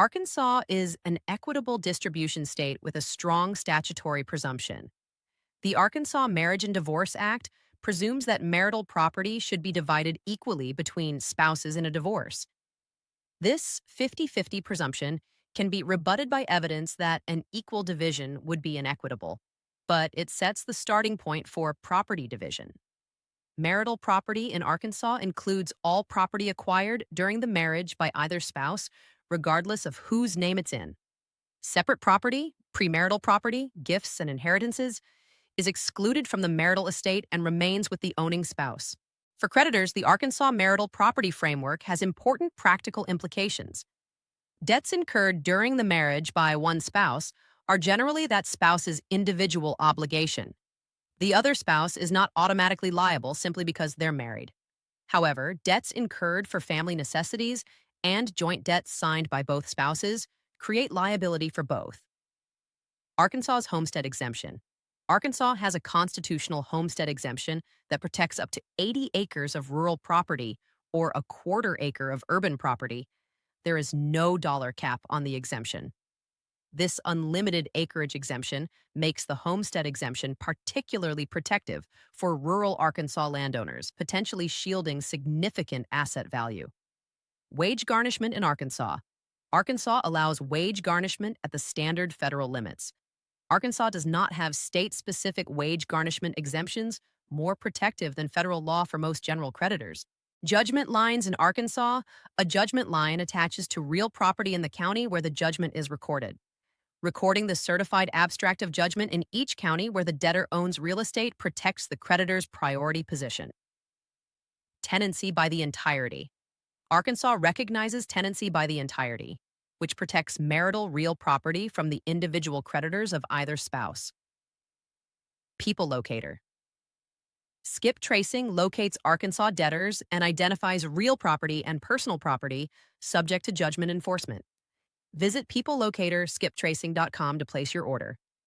Arkansas is an equitable distribution state with a strong statutory presumption. The Arkansas Marriage and Divorce Act presumes that marital property should be divided equally between spouses in a divorce. This 50-50 presumption can be rebutted by evidence that an equal division would be inequitable, but it sets the starting point for property division. Marital property in Arkansas includes all property acquired during the marriage by either spouse, regardless of whose name it's in. Separate property, premarital property, gifts, and inheritances is excluded from the marital estate and remains with the owning spouse. For creditors, the Arkansas Marital Property Framework has important practical implications. Debts incurred during the marriage by one spouse are generally that spouse's individual obligation. The other spouse is not automatically liable simply because they're married. However, debts incurred for family necessities and joint debts signed by both spouses create liability for both. Arkansas's homestead exemption. Arkansas has a constitutional homestead exemption that protects up to 80 acres of rural property or a quarter acre of urban property. There is no dollar cap on the exemption. This unlimited acreage exemption makes the homestead exemption particularly protective for rural Arkansas landowners, potentially shielding significant asset value. Wage garnishment in Arkansas. Arkansas allows wage garnishment at the standard federal limits. Arkansas does not have state-specific wage garnishment exemptions, more protective than federal law for most general creditors. Judgment lines in Arkansas. A judgment line attaches to real property in the county where the judgment is recorded. Recording the certified abstract of judgment in each county where the debtor owns real estate protects the creditor's priority position. Tenancy by the entirety. Arkansas recognizes tenancy by the entirety, which protects marital real property from the individual creditors of either spouse. People Locator. Skip tracing locates Arkansas debtors and identifies real property and personal property subject to judgment enforcement. Visit peoplelocatorskiptracing.com to place your order.